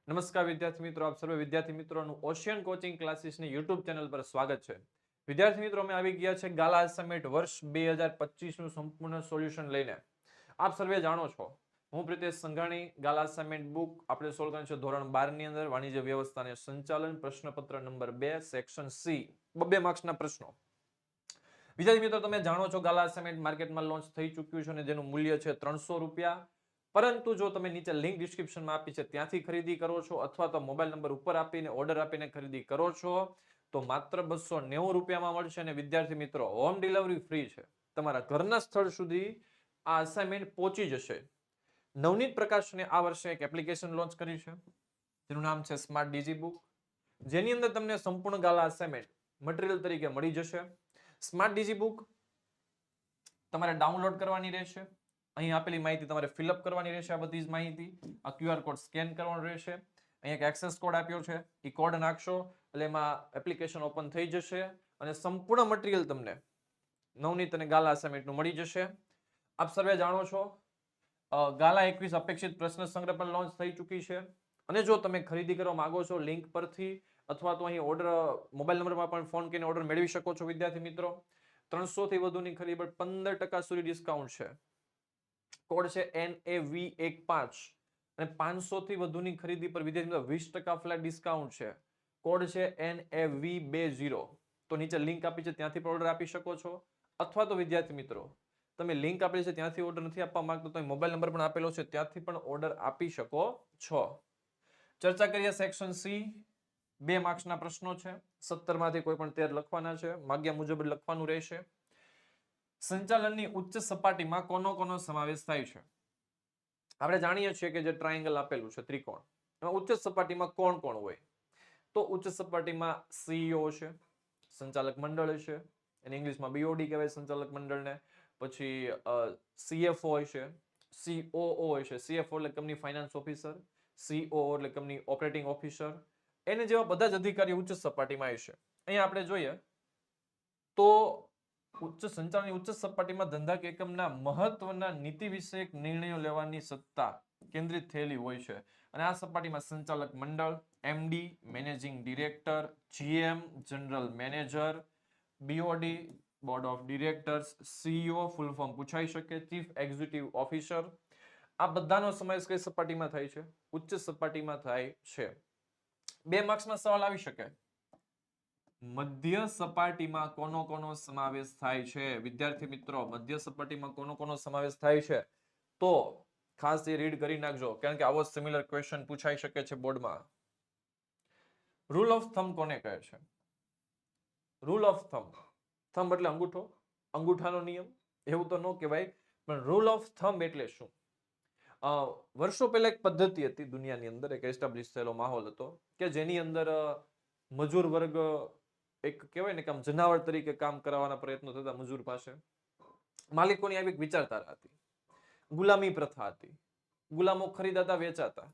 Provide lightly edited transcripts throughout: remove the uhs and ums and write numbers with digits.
નમસ્કાર વિદ્યાર્થી મિત્રો, આપ સર્વે વિદ્યાર્થી મિત્રોનું ઓશિયન કોચિંગ ક્લાસીસની યુટ્યુબ ચેનલ પર સ્વાગત છે. વિદ્યાર્થી મિત્રો, અમે આવી ગયા છે ગાલા અસાઇનમેન્ટ વર્ષ 2025 નું સંપૂર્ણ સોલ્યુશન લઈને. આપ સર્વે જાણો છો, હું પ્રિતેશ સંઘાણી. ગાલા અસાઇનમેન્ટ બુક આપણે સોલ્વ કરી છે ધોરણ 12 ની અંદર, વાણિજ્ય વ્યવસ્થા અને સંચાલન, પ્રશ્નપત્ર નંબર 2 સેક્શન સી, 2 માર્ક્સના પ્રશ્નો. વિદ્યાર્થી મિત્રો, તમે જાણો છો ગાલા અસાઇનમેન્ટ માર્કેટમાં લોન્ચ થઈ ચૂક્યું છે અને જેનું મૂલ્ય છે 300 રૂપિયા. પરંતુ જો તમે નીચે લિંક ડિસ્ક્રિપ્શનમાં આપી છે ત્યાંથી ખરીદી કરો છો અથવા તો મોબાઈલ નંબર ઉપર આપીને ઓર્ડર આપીને ખરીદી કરો છો તો માત્ર 290 રૂપિયામાં મળશે અને વિદ્યાર્થી મિત્રો હોમ ડિલિવરી ફ્રી છે. તમારા ઘરના સ્થળ સુધી આ અસાઇનમેન્ટ પહોંચી જશે. નવનીત પ્રકાશને આ વર્ષે એક એપ્લિકેશન લોન્ચ કરી છે જેનું નામ છે સ્માર્ટ ડીજી બુક, જેની અંદર તમને સંપૂર્ણ ગાલા અસાઇનમેન્ટ મટીરિયલ તરીકે મળી જશે. સ્માર્ટ ડીજી બુક તમારે ડાઉનલોડ કરવાની રહેશે. અહીં આપેલી માહિતી તમારે ફિલઅપ કરવાની રહેશે. આ બધી જ માહિતી, આ QR કોડ સ્કેન કરવાનો રહેશે. અહીં એક એક્સેસ કોડ આપ્યો છે, એ કોડ નાખશો એટલે એમાં એપ્લિકેશન ઓપન થઈ જશે અને સંપૂર્ણ મટીરિયલ તમને નવનીત અને ગાલા અસાઇનમેન્ટનું મળી જશે. આપ સર્વે જાણો છો ગાલા 21 અપેક્ષિત પ્રશ્ન સંગ્રહ પણ લોન્ચ થઈ ચૂકી છે અને જો તમે ખરીદી કરવા માંગો છો લિંક પરથી અથવા તો અહીં ઓર્ડર મોબાઈલ નંબરમાં પણ ફોન કરીને ઓર્ડર મેળવી શકો છો. વિદ્યાર્થી મિત્રો, 300 થી વધુની ખરીદી પર 15% સુધી ડિસ્કાઉન્ટ છે. કોડ છે NAV15 અને 500 થી વધુની ખરીદી પર વિદ્યાર્થી મિત્રો 20% ફ્લેટ ડિસ્કાઉન્ટ છે. કોડ છે NAV20. તો નીચે લિંક આપી છે ત્યાંથી પણ ઓર્ડર આપી શકો છો અથવા તો વિદ્યાર્થી મિત્રો તમે લિંક આપેલી છે ત્યાંથી ઓર્ડર નથી આપવા માંગતો તો મોબાઈલ નંબર પણ આપેલો છે ત્યાંથી પણ ઓર્ડર આપી શકો છો. ચર્ચા કરીએ સેક્શન સી. 2 માર્ક્સના પ્રશ્નો છે. 17 માંથી કોઈ પણ 13 લખવાના છે. માગ્યા મુજબ લખવાનું રહેશે. સંચાલનની ઉચ્ચ સપાટીમાં કોનો સમાવેશ થાય છે? આપણે જાણીએ છીએ કે જે ટ્રાયેંગલ આપેલું છે, ત્રિકોણ, એમાં ઉચ્ચ સપાટીમાં કોણ હોય? તો ઉચ્ચ સપાટીમાં CEO છે, સંચાલક મંડળ છે, એને ઇંગ્લિશમાં BOD કહેવાય સંચાલક મંડળને. પછી CFO છે, COO છે. CFO એટલે કંપની ફાઇનાન્સ ઓફિસર, COO એટલે કંપની ઓપરેટિંગ ઓફિસર. એને જેવા બધા જ અધિકારીઓ ઉચ્ચ સપાટીમાં હશે. અહીંયા આપણે જોઈએ તો સંચાલનની ઉચ્ચ સપાટીમાં ધંધાકીય એકમના મહત્વના નીતિ વિષયક નિર્ણયો લેવાની સત્તા કેન્દ્રિત થયેલી હોય છે અને આ સપાટીમાં સંચાલક મંડળ, MD, managing director, GM, general manager, BOD, board of directors, CEO full form પૂછાઈ શકે, ચીફ એક્ઝિક્યુટિવ ઓફિસર, આ બધાનો સમાવેશ કઈ સપાટીમાં થાય છે? ઉચ્ચ સપાટીમાં થાય છે. 2 માર્ક્સમાં સવાલ આવી શકે, મધ્ય સપાટીમાં કોનો સમાવેશ થાય છે? વિદ્યાર્થી મિત્રો, મધ્ય સપાટીમાં કોનો સમાવેશ થાય છે? તો ખાસ એ રીડ કરી નાખજો કારણ કે આવો સિમિલર ક્વેશ્ચન પૂછાઈ શકે છે બોર્ડમાં. રૂલ ઓફ થંબ કોને કહે છે? રૂલ ઓફ થંબ, થંબ એટલે અંગૂઠો, અંગૂઠાનો નિયમ એવું તો ન કહેવાય, પણ રૂલ ઓફ થંબ એટલે શું? વર્ષો પહેલા એક પદ્ધતિ હતી દુનિયાની અંદર, એક એસ્ટાબ્લિશ થયેલો માહોલ હતો કે જેની અંદર મજૂર વર્ગ એક કહેવાય ને કે આમ જનાવર તરીકે કામ કરાવવાના પ્રયત્નો થતા મજૂર પાસે. માલિકોની આવી એક વિચારધારા હતી. ગુલામી પ્રથા હતી. ગુલામો ખરીદાતા, વેચાતા.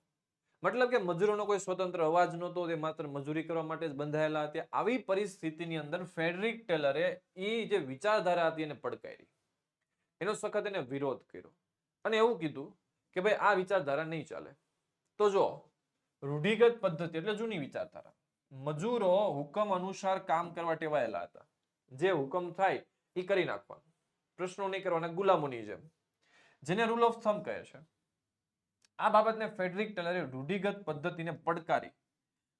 મતલબ કે મજૂરોનો કોઈ સ્વતંત્ર અવાજ નહોતો, તે માત્ર મજૂરી કરવા માટે જ બંધાયેલા હતા. આવી પરિસ્થિતિની અંદર ફ્રેડરિક ટેલરે એ જે વિચારધારા હતી એને પડકારી, એનો સખત એને વિરોધ કર્યો અને એવું કીધું કે ભાઈ આ વિચારધારા નહીં ચાલે. તો જો રૂઢિગત પદ્ધતિ એટલે જૂની વિચારધારા, મજૂરો હુકમ અનુસાર કામ કરવા ટેવાયેલા હતા. જે હુકમ થાય એ કરી નાખવાનું, પ્રશ્નો નહીં કરવાના, ગુલામોની જેમ, જેને રૂલ ઓફ થંબ કહે છે. આ બાબતને ફ્રેડરિક ટેલરે રૂઢિગત પદ્ધતિને પડકારી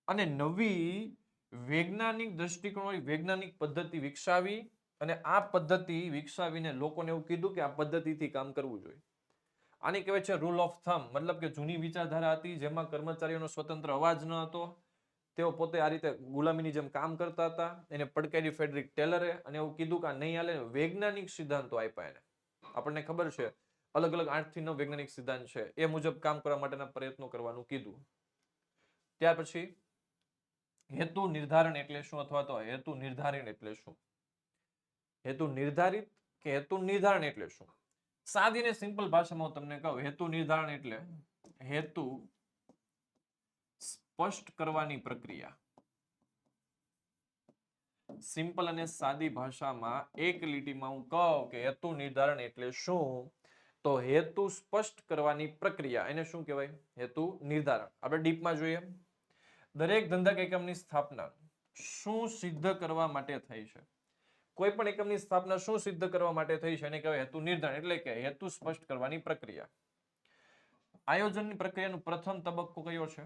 અને નવી વૈજ્ઞાનિક દ્રષ્ટિકોણ, વૈજ્ઞાનિક પદ્ધતિ વિકસાવી અને આ પદ્ધતિ વિકસાવીને લોકોને એવું કીધું કે આ પદ્ધતિથી કામ કરવું જોઈએ. આને કહેવાય છે રૂલ ઓફ થંબ. મતલબ કે જૂની વિચારધારા હતી જેમાં કર્મચારીઓનો સ્વતંત્ર અવાજ ન હતો, તેઓ પોતે આ રીતે ગુલામીની જેમ કામ કરતા હતા. એને પડકારી ફ્રેડરિક ટેલરે અને એવું કીધું કે આ નહીં હાલે. વૈજ્ઞાનિક સિદ્ધાંતો આપ્યા એને. આપણને ખબર છે અલગ અલગ 8 થી 9 વૈજ્ઞાનિક સિદ્ધાંત છે, એ મુજબ કામ કરવા માટેના પ્રયત્નો કરવાનું કીધું. ત્યાર પછી હેતુ નિર્ધારણ એટલે શું અથવા તો હેતુ નિર્ધારણ એટલે શું? હેતુ નિર્ધારિત કે હેતુ નિર્ધારણ એટલે શું? સાદી ને સિમ્પલ ભાષામાં હું તમને કહું, હેતુ નિર્ધારણ એટલે હેતુ સ્પષ્ટ કરવાની પ્રક્રિયા. સિમ્પલ અને સાદી ભાષામાં એક લીટીમાં હું કહું કે હેતુ નિર્ધારણ એટલે શું, તો હેતુ સ્પષ્ટ કરવાની પ્રક્રિયા એને શું કહેવાય? હેતુ નિર્ધારણ. આપણે ડીપમાં જોઈએ. દરેક ધંધા કે એકમની સ્થાપના શું સિદ્ધ કરવા માટે થઈ છે? કોઈ પણ એકમની સ્થાપના શું સિદ્ધ કરવા માટે થઈ છે એને કહેવાય હેતુ નિર્ધારણ, એટલે કે હેતુ સ્પષ્ટ કરવાની પ્રક્રિયા. આયોજનની પ્રક્રિયાનો પ્રથમ તબક્કો કયો છે?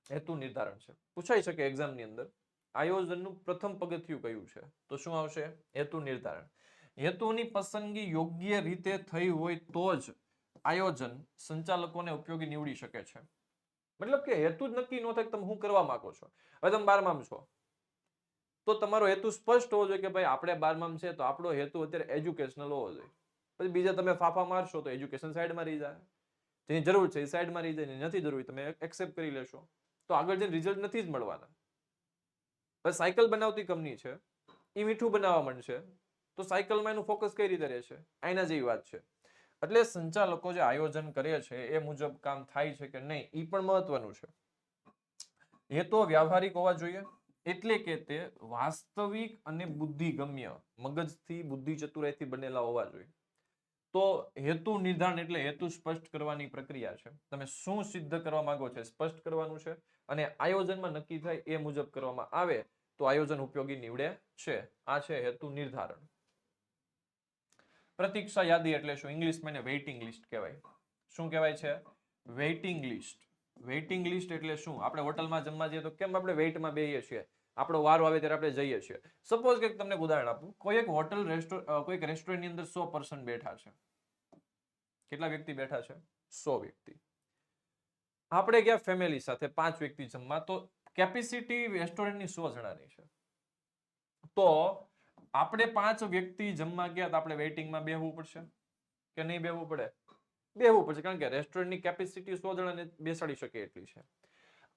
હેતુ નિર્ધારણ છે. પૂછાઈ શકે એક્ઝામની અંદર આયોજનનું પ્રથમ પગથિયું કયું છે? તો શું આવશે? હેતુ નિર્ધારણ. હેતુની પસંદગી યોગ્ય રીતે થઈ હોય તો જ આયોજન સંચાલકોને ઉપયોગી નીવડી શકે છે. મતલબ કે હેતુ જ નક્કી ન થાય તમે શું કરવા માંગો છો. હવે તમે 12માં છો તો તમારો હેતુ સ્પષ્ટ હોવો જોઈએ કે ભાઈ આપણે 12માં છે તો આપણો હેતુ અત્યારે એજ્યુકેશનલ હોવો જોઈએ. પછી બીજા તમે ફાફા મારશો તો એજ્યુકેશન સાઈડમાં રહી જાય. જેની જરૂર છે એ સાઈડમાં રહી જાય, નથી જરૂર તમે એક્સેપ્ટ કરી લેશો તો આગળ જઈને રિઝલ્ટ નથી જ મળવાના. બસ સાયકલ બનાવતી કંપની છે એ મીઠું બનાવવા માંડશે તો સાયકલમાં એનું ફોકસ કઈ રીતે રહેશે? આના જેવી વાત છે. એટલે સંચાલકો જે આયોજન કરે છે એ મુજબ કામ થાય છે કે નહીં એ પણ મહત્વનું છે. હેતુ વ્યવહારિક હોવા જોઈએ, એટલે કે તે વાસ્તવિક અને બુદ્ધિગમ્ય, મગજથી બુદ્ધિ ચતુરાઈથી બનેલા હોવા જોઈએ. તો હેતુ નિર્ધારણ એટલે હેતુ સ્પષ્ટ કરવાની પ્રક્રિયા છે. તમે શું સિદ્ધ કરવા માંગો છો સ્પષ્ટ કરવાનું છે અને આયોજનમાં નક્કી થાય એ મુજબ કરવામાં આવે તો આયોજન ઉપયોગી નીવડે છે. આ છે હેતુ નિર્ધારણ. પ્રતીક્ષા યાદી એટલે શું? ઇંગ્લિશમાં એને વેઇટિંગ લિસ્ટ કહેવાય. શું કહેવાય છે? Waiting list. વેઇટિંગ લિસ્ટ એટલે શું? આપણે હોટલમાં જમવા જઈએ તો કેમ આપણે વેઇટમાં બેહીએ છીએ? આપણો વારો આવે ત્યારે આપણે જઈએ છીએ. સપોઝ કે તમને ઉદાહરણ આપું, કોઈ એક હોટલ કોઈક રેસ્ટોરન્ટની અંદર 100 પર્સન બેઠા છે. કેટલા વ્યક્તિ બેઠા છે? 100 વ્યક્તિ. આપણે ગયા ફેમિલી સાથે 5 વ્યક્તિ જમવા, તો કેપેસિટી રેસ્ટોરન્ટની 100 જણાની છે. તો આપણે 5 વ્યક્તિ જમવા ગયા તો આપણે વેઇટિંગમાં બેહવું પડશે કે નહીં બેહવું પડે? બેહવું પડશે, કારણ કે રેસ્ટોરન્ટની કેપેસિટી 100 જણાને બેસાડી શકે એટલી છે.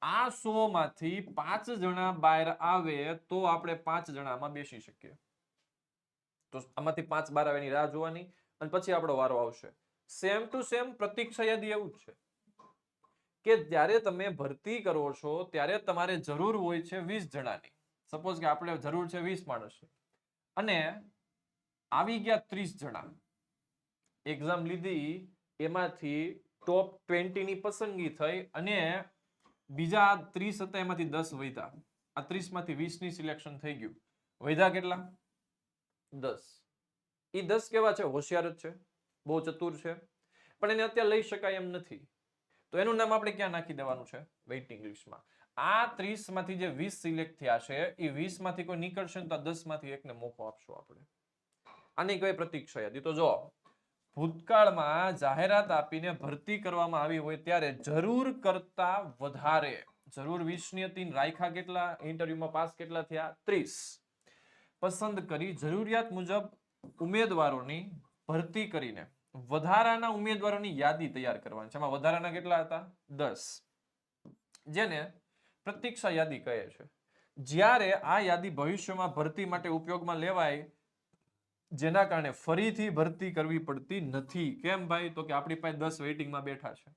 આ 100 માંથી 5 જણા બહાર આવે તો આપણે 5 જણામાં બેસી શકીએ. તો આમાંથી 5 બહાર આવે એની રાહ જોવાની અને પછી આપણો વારો આવશે. સેમ ટુ સેમ પ્રતીક્ષા યાદી એવું જ છે કે જ્યારે તમે ભરતી કરો છો ત્યારે તમારે જરૂર હોય છે 20 જણાની. સપોઝ કે આપણે જરૂર છે 20 માણસની અને આવી ગયા 30 જણા. એક્ઝામ લીધી એમાંથી ટોપ 20 ની પસંદગી થઈ અને બીજા 30 હતા એમાંથી 10 વધ્યા. આ 30 માંથી 20 ની સિલેક્શન થઈ ગયું. વધ્યા કેટલા? 10. એ 10 કેવા છે? હોશિયાર જ છે, બહુ ચતુર છે, પણ એને અત્યારે લઈ શકાય એમ નથી. તો એનું નામ આપણે ક્યાં નાખી દેવાનું છે? વેઇટિંગ લિસ્ટમાં. આ 30 માંથી જે 20 સિલેક્ટ થયા છે એ 20 માંથી કોઈ નીકળશે ને તો 10 માંથી એકને મોકો આપશું આપણે. આની કઈ પ્રતીક્ષા યાદી? તો જો ભૂતકાળમાં જાહેરાત આપીને ભરતી કરવામાં આવી હોય ત્યારે જરૂર કરતા વધારે, જરૂર 20 ની હતી, રાખ્યા કેટલા? ઇન્ટરવ્યુમાં પાસ કેટલા થયા? 30. પસંદ કરી જરૂરિયાત મુજબ ઉમેદવારોની ભરતી કરીને વધારાના ઉમેદવારોની યાદી તૈયાર કરવાની છે. એમાં વધારાના કેટલા હતા? 10. જેને પ્રતીક્ષા યાદી કહે છે. જ્યારે આ યાદી ભવિષ્યમાં ભરતી માટે ઉપયોગમાં લેવાય, જેના કારણે ફરીથી ભરતી કરવી પડતી નથી. કેમ ભાઈ? તો કે આપણી પાસે 10 વેઇટિંગમાં બેઠા છે.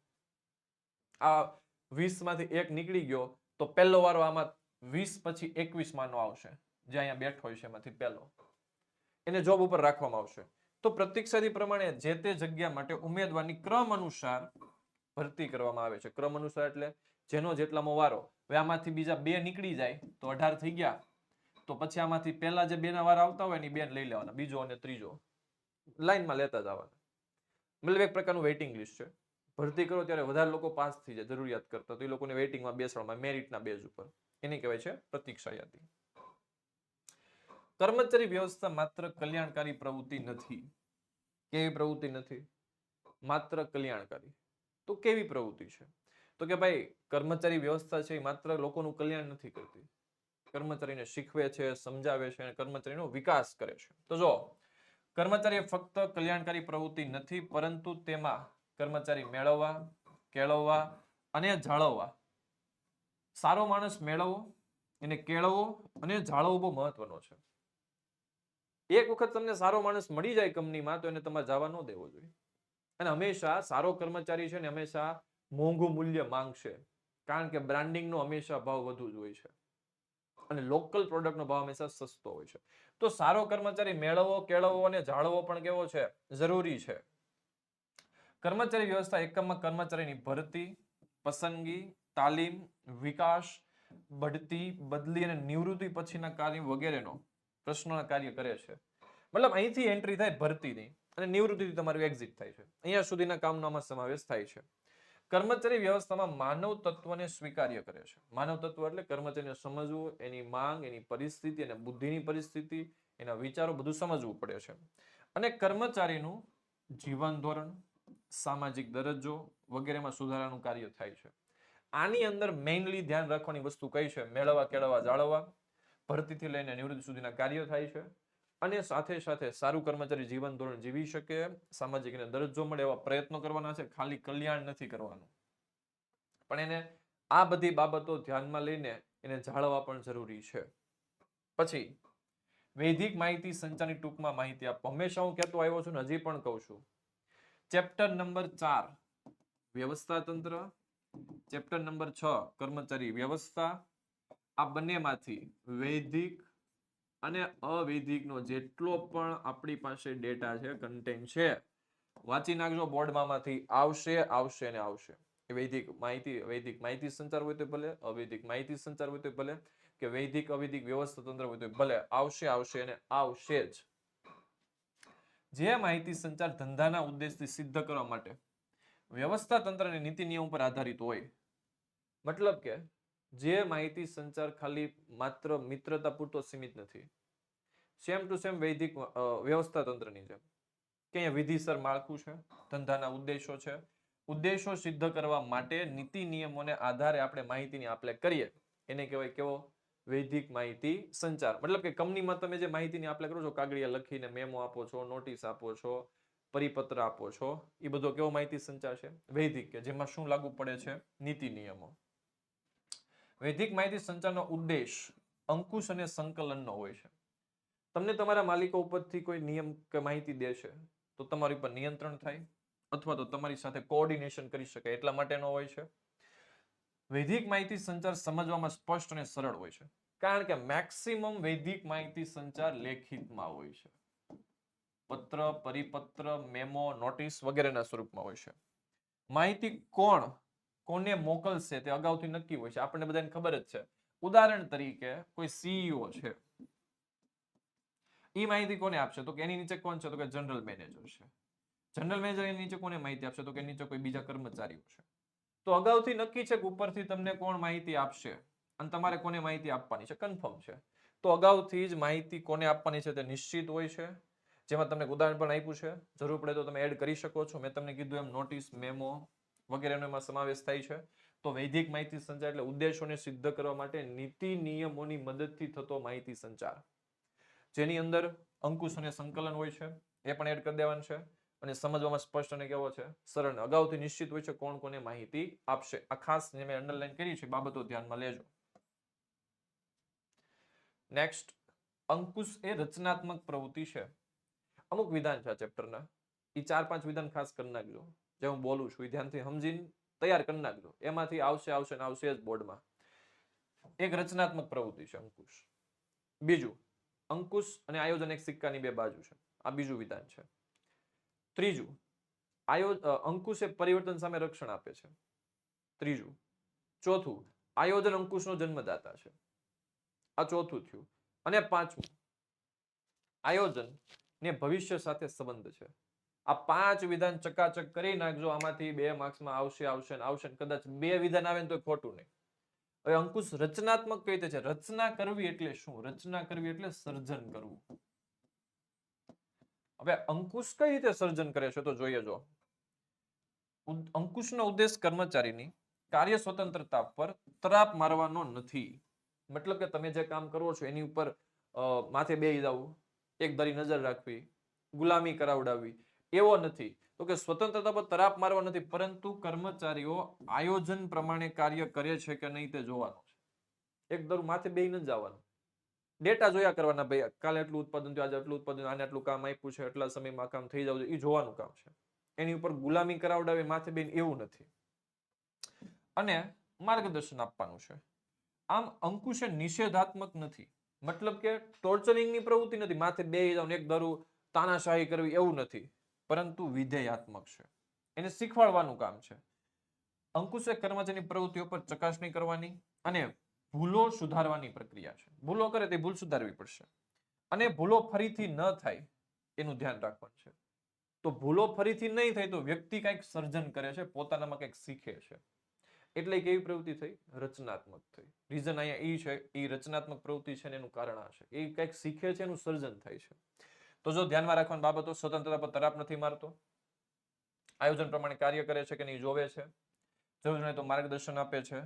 આ 20 માંથી એક નીકળી ગયો તો પહેલો વારો આમાં 20 પછી 21 માનો આવશે. જે અહીંયા બેઠો હોય છે એમાંથી પહેલો, એને જોબ ઉપર રાખવામાં આવશે. તો પ્રતીક્ષા યાદી પ્રમાણે જે તે જગ્યા માટે ઉમેદવારની ક્રમ અનુસાર ભરતી કરવામાં આવે છે. ક્રમ અનુસાર એટલે જેનો જેટલામાં વારો. હવે આમાંથી બીજા 2 નીકળી જાય તો 18 થઈ ગયા. તો પછી આમાંથી પહેલા જે 2 ના વાર આવતા હોય ને 2 લઈ લેવાના, બીજો અને ત્રીજો લાઈનમાં લેતા જવાના. મતલબ એક પ્રકારનું વેઇટિંગ લિસ્ટ છે. ભરતી કરો ત્યારે વધારે લોકો પાસ થઈ જાય જરૂરિયાત કરતા, તો એ લોકોને વેઇટિંગમાં બેસવામાં, મેરિટના બેઝ ઉપર. એની કહેવાય છે પ્રતીક્ષા યાદી. કર્મચારી વ્યવસ્થા માત્ર કલ્યાણકારી પ્રવૃત્તિ નથી. કેવી પ્રવૃત્તિ નથી? માત્ર કલ્યાણકારી. તો કેવી પ્રવૃત્તિ છે? તો કે ભાઈ કર્મચારી વ્યવસ્થા છે એ માત્ર લોકોનું કલ્યાણ નથી કરતી. કર્મચારીને શીખવે છે, સમજાવે છે અને કર્મચારીનો વિકાસ કરે છે. તો જો કર્મચારી ફક્ત કલ્યાણકારી પ્રવૃત્તિ નથી, પરંતુ તેમાં કર્મચારી મેળવવા, કેળવવા અને જાળવવા. સારો માણસ મેળવવો, એને કેળવવો અને જાળવવો બહુ મહત્વનો છે. એક વખત તમને સારો માણસ મળી જાય કંપનીમાં તો એને તમારે જવા ન દેવો જોઈએ. અને હંમેશા સારો કર્મચારી છે ને હંમેશા મોંઘું મૂલ્ય માંગશે, કારણ કે બ્રાન્ડિંગનો હંમેશા ભાવ વધુ જ હોય છે અને લોકલ પ્રોડક્ટનો ભાવ હંમેશા સસ્તો હોય છે. તો સારો કર્મચારી મેળવવો, કેળવવો અને જાળવવો પણ કેવો છે? જરૂરી છે. કર્મચારી વ્યવસ્થા એકમમાં કર્મચારીની ભરતી, પસંદગી, તાલીમ, વિકાસ, બઢતી, બદલી અને નિવૃત્તિ પછીના કાર્ય વગેરેનો પ્રશ્નોના કાર્ય કરે છે. મતલબ અહીંથી એન્ટ્રી થાય ભરતીની અને નિવૃત્તિથી તમારું એક્ઝિટ થાય છે. અહીંયા સુધીના કામનો આમાં સમાવેશ થાય છે. કર્મચારી વ્યવસ્થામાં માનવ તત્વને સ્વીકાર્ય કરે છે. માનવ તત્વ એટલે કર્મચારીને સમજવું, એની માંગ, એની પરિસ્થિતિ અને બુદ્ધિની પરિસ્થિતિ, એના વિચારો બધું સમજવું પડે છે. અને કર્મચારીનું જીવન ધોરણ, સામાજિક દરજ્જો વગેરેમાં સુધારાનું કાર્ય થાય છે. આની અંદર મેઇનલી ધ્યાન રાખવાની વસ્તુ કઈ છે? મેળવવા, કેળવવા, જાળવવા, ભરતીથી લઈને નિવૃત્તિ સુધીના કાર્યો થાય છે. અને સાથે સાથે સારું કર્મચારી જીવન ધોરણ જીવી શકે, સામાજિક અને દરજ્જો મળે એવા પ્રયત્નો કરવાના છે. ખાલી કલ્યાણ નથી કરવાનું, પણ એને આ બધી બાબતો ધ્યાનમાં લઈને એને જાળવવા પણ જરૂરી છે. પછી વૈદિક માહિતી સંચારની ટૂંકમાં માહિતી આપો. હંમેશા હું કહેતો આવ્યો છું ને હજી પણ કહું છું. ચેપ્ટર નંબર 4 વ્યવસ્થા તંત્ર, ચેપ્ટર નંબર 6 કર્મચારી વ્યવસ્થા, આ બંનેમાંથી વૈદિક અને અવૈદિકનો જેટલો પણ આપણી પાસે ડેટા છે, કન્ટેન્ટ છે, વાંચી નાખજો. બોર્ડમાંથી આવશે આવશે ને આવશે. વૈદિક માહિતી સંચાર હોય તો ભલે, અવૈદિક માહિતી સંચાર હોય તો ભલે, કે વૈદિક અવૈદિક વ્યવસ્થા તંત્ર હોય તો ભલે, આવશે આવશે અને આવશે જ. જે માહિતી સંચાર ધંધાના ઉદ્દેશથી સિદ્ધ કરવા માટે વ્યવસ્થા તંત્ર અને નીતિ નિયમ પર આધારિત હોય, મતલબ કે જે માહિતી સંચાર ખાલી માત્ર મિત્રતા પૂરતો સીમિત નથી. સેમ ટુ સેમ વૈદિક વ્યવસ્થા તંત્રની જેમ કે અહીંયા વિધિસર માળખું છે, ધંધાના ઉદ્દેશો છે, ઉદ્દેશો સિદ્ધ કરવા માટે નીતિ નિયમોને આધારે આપણે માહિતીની આપલે કરીએ એને કહેવાય કેવો? વૈદિક માહિતી સંચાર. મતલબ કે કંપનીમાં તમે જે માહિતીની આપલે કરો છો, કાગળિયા લખીને મેમો આપો છો, નોટિસ આપો છો, પરિપત્ર આપો છો, એ બધો કેવો માહિતી સંચાર છે? વૈદિક, કે જેમાં શું લાગુ પડે છે? નીતિ નિયમો. વૈદિક માહિતી સંચારનો ઉદ્દેશ અંકુશ અને સંકલનનો હોય છે. તમને તમારા માલિકો ઉપરથી કોઈ નિયમ કે માહિતી દેશે તો તમારી ઉપર નિયંત્રણ થાય અથવા તો તમારી સાથે કોઓર્ડિનેશન કરી શકાય એટલા માટેનો હોય છે. વૈદિક માહિતી સંચાર સમજવામાં સ્પષ્ટ અને સરળ હોય છે, કારણ કે મેક્સિમમ વૈદિક માહિતી સંચાર લેખિતમાં હોય છે. પત્ર, પરિપત્ર, મેમો, નોટિસ વગેરેના સ્વરૂપમાં હોય છે. માહિતી કોને મોકલશે તે અગાઉથી નક્કી હોય છે, આપણને બધાને ખબર જ છે. ઉદાહરણ તરીકે કોઈ સીઈઓ છે, એ માહિતી કોને આપશે? તો કે એની નીચે કોણ છે? તો કે જનરલ મેનેજર છે. જનરલ મેનેજર એની નીચે કોને માહિતી આપશે? તો કે નીચે કોઈ બીજા કર્મચારીઓ છે. તો અગાઉથી નક્કી છે કે ઉપરથી તમને કોણ માહિતી આપશે અને તમારે કોને માહિતી આપવાની છે, કન્ફર્મ છે. તો અગાઉથી જ માહિતી કોને આપવાની છે તે નિશ્ચિત હોય છે. જેમાં તમને ઉદાહરણ પણ આપ્યું છે, જરૂર પડે તો તમે એડ કરી શકો છો. મેં તમને કીધું એમ નોટિસ, મેમો વગેરેનો એમાં સમાવેશ થાય છે. તો વૈદિક માહિતી સંચાર એટલે ઉદ્દેશોને સિદ્ધ કરવા માટે નીતિ નિયમોની મદદથી થતો માહિતી સંચાર, જેની અંદર અંકુશ અને સંકલન હોય છે, એ પણ એડ કરી દેવાનું છે. અને સમજવામાં સ્પષ્ટ અને કેવો છે? સરળ. અગાઉથી નિશ્ચિત હોય છે કોણ કોને માહિતી આપશે. આ ખાસ જે મેં અંડરલાઈન કરી છે બાબતો ધ્યાનમાં લેજો. નેક્સ્ટ, અંકુશ એ રચનાત્મક પ્રવૃત્તિ છે. અમુક વિધાન છે આ ચેપ્ટરના, એ 4-5 વિધાન ખાસ કરી નાખજો. જે હું બોલું છું એ ધ્યાનથી સમજીને તૈયાર કરી નાખજો. એમાંથી આવશે આવશે ને આવશે જ બોર્ડમાં. એક રચનાત્મક પ્રવૃત્તિ છે અંકુશ. બીજું, અંકુશ અને આયોજન એક સિક્કાની બે બાજુ છે. આ બીજું વિધાન છે. ત્રીજું, અંકુશ એ પરિવર્તન સામે રક્ષણ આપે છે. ત્રીજું. ચોથું, આયોજન અંકુશનો જન્મદાતા છે. આ ચોથું થયું. અને પાંચમું, આયોજન ને ભવિષ્ય સાથે સંબંધ છે. આ 5 વિધાન ચકાચક કરી નાખજો. આમાંથી 2 માર્ક્સમાં આવશે આવશે ને આવશે. કદાચ 2 વિધાન આવે ને તો ખોટું નહીં. હવે અંકુશ રચનાત્મક કઈ રીતે છે? રચના કરવી એટલે શું? રચના કરવી એટલે સર્જન કરવું. હવે અંકુશ કઈ રીતે સર્જન કરે છે તો જોઈએ. જો અંકુશનો ઉદ્દેશ કર્મચારીની કાર્ય સ્વતંત્રતા પર તરાપ મારવાનો નથી. મતલબ કે તમે જે કામ કરો છો એની ઉપર માથે બેહી જવું, એક ધારી નજર રાખવી, ગુલામી કરાવડાવવી, એવો નથી. તો કે સ્વતંત્રતા પર તરાપ મારવા નથી, પરંતુ કર્મચારીઓ આયોજન પ્રમાણે કાર્ય કરે છે કે નહીં તે જોવાનું છે. એક ધારું માથે બેહી ન જવાનું. ડેટા જોયા કરવાના, ભાઈ કાલે એટલું ઉત્પાદન થયું, આજે એટલું ઉત્પાદન, આને આટલું કામ આપ્યું છે, એટલા સમયમાં કામ થઈ જવું જોઈએ, એ જોવાનું કામ છે. એની ઉપર ગુલામી કરાવડાવી માથે બેન એવું નથી. અને માર્ગદર્શન આપવાનું છે. આમ અંકુશ નિષેધાત્મક નથી. મતલબ કે ટોર્ચરિંગની પ્રવૃત્તિ નથી. માથે બેહી જાવ એક ધારું તાનાશાહી કરવી એવું નથી, પરંતુ વિધેયાત્મક છે. એને શીખવાડવાનું કામ છે. અંકુશ એ કર્મચારીની પ્રવૃત્તિઓ પર ચકાસણી કરવાની અને ભૂલો સુધારવાની પ્રક્રિયા છે. ભૂલો કરે તે ભૂલ સુધારવી પડશે અને ભૂલો ફરીથી ન થાય એનું ધ્યાન રાખવાનું છે. તો ભૂલો ફરીથી નહીં થાય તો વ્યક્તિ કંઈક સર્જન કરે છે, પોતાનામાં કંઈક શીખે છે. એટલે કેવી પ્રવૃત્તિ થઈ? રચનાત્મક થઈ. રીઝન અહીંયા એ છે, એ રચનાત્મક પ્રવૃત્તિ છે ને એનું કારણ આ છે, એ કંઈક શીખે છે, એનું સર્જન થાય છે. તો જો ધ્યાનમાં રાખવાની બાબતો, સ્વતંત્રતા પર તરાપ નથી મારતો, આયોજન પ્રમાણે કાર્ય કરે છે કે નહીં જોવે છે, જરૂર નહીં તો માર્ગદર્શન આપે છે,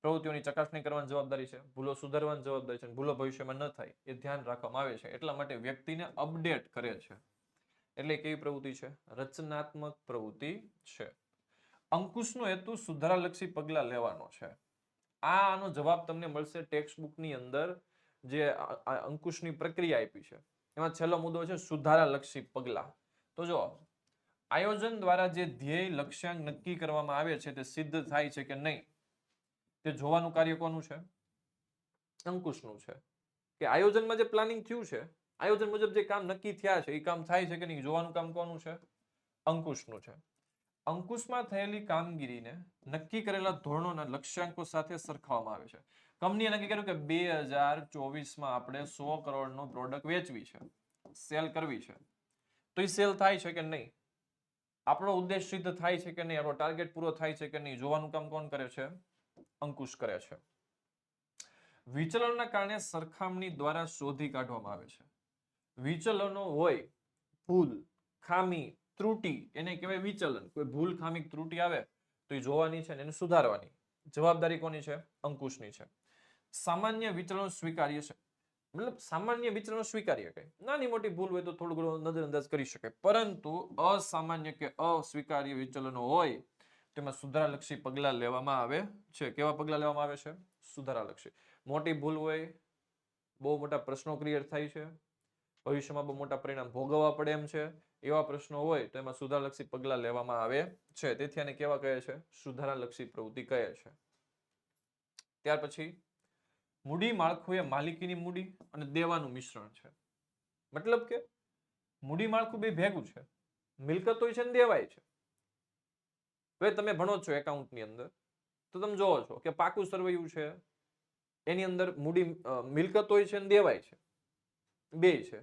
પ્રવૃત્તિઓની ચકાસણી કરવાની જવાબદારી છે, ભૂલો સુધારવાની જવાબદારી છે, ભૂલો ભવિષ્યમાં ન થાય એ ધ્યાન રાખવામાં આવે છે. એટલા માટે વ્યક્તિને અપડેટ કરે છે. એટલે કેવી પ્રવૃત્તિ છે? રચનાત્મક પ્રવૃત્તિ છે. અંકુશનો હેતુ સુધારાલક્ષી પગલા લેવાનો છે. આનો જવાબ તમને મળશે ટેક્સ્ટ બુકની અંદર, જે અંકુશની પ્રક્રિયા આપી છે એમાં છેલ્લો મુદ્દો છે સુધારાલક્ષી પગલા. તો જો આયોજન દ્વારા જે ધ્યેય લક્ષ્યાંક નક્કી કરવામાં આવે છે તે સિદ્ધ થાય છે કે નહીં તે જોવાનું કાર્ય કોનું છે? અંકુશનું છે. કે આયોજનમાં જે પ્લાનિંગ થયું છે, આયોજન મુજબ જે કામ નક્કી થયા છે એ કામ થાય છે કે નહીં જોવાનું કામ કોનું છે? અંકુશનું છે. અંકુશમાં થયેલી કામગીરીને નક્કી કરેલા ધોરણોના લક્ષ્યાંકો સાથે સરખાવવામાં આવે છે. કંપનીએ નક્કી કર્યું કે 2024માં આપણે 100 કરોડનો પ્રોડક્ટ વેચવી છે, સેલ કરવી છે. તો એ સેલ થાય છે કે નહીં, આપણો ઉદ્દેશ સિદ્ધ થાય છે કે નહીં, આપણો ટાર્ગેટ પૂરો થાય છે કે નહીં જોવાનું કામ કોણ કરે છે? અંકુશ કરે છે. વિચલનના કારણે સરખામણી દ્વારા શોધી કાઢવામાં આવે છે. વિચલનો હોય, ભૂલ, ખામી, ત્રુટી, એને કહેવાય વિચલન. કોઈ ભૂલ, ખામી, ત્રુટી આવે તો એ જોવાની છે ને એને સુધારવાની જવાબદારી કોની છે? અંકુશની છે. સામાન્ય વિચલનો સ્વીકાર્ય છે, મતલબ સામાન્ય વિચલનો સ્વીકાર્ય કઈ, નાની મોટી ભૂલ હોય તો થોડું ઘણું નજરઅંદાજ કરી શકાય, પરંતુ અસામાન્ય કે અસ્વીકાર્ય વિચલનો હોય તેમાં સુધારાલક્ષી પગલા લેવામાં આવે છે. કેવા પગલા લેવામાં આવે છે? સુધારાલક્ષી. મોટી ભૂલ હોય, બહુ મોટા પ્રશ્નો ક્રિએટ થાય છે, ભવિષ્યમાં બહુ મોટા પરિણામ ભોગવવા પડે એમ છે, એવા પ્રશ્નો હોય તો એમાં સુધારાલક્ષી પગલા લેવામાં આવે છે. તેથી આને કેવા કહે છે? સુધારાલક્ષી પ્રવૃત્તિ કહે છે. ત્યાર પછી મૂડી માળખું એ માલિકીની મૂડી અને દેવાનું મિશ્રણ છે. મતલબ કે મૂડી માળખું બે ભેગું છે, મિલકત હોય છે ને દેવાય છે. હવે તમે ભણો છો એકાઉન્ટની અંદર તો તમે જોવો છો કે પાકું સરવૈયું છે, એની અંદર મૂડી મિલકત હોય છે ને દેવાય છે, બે છે.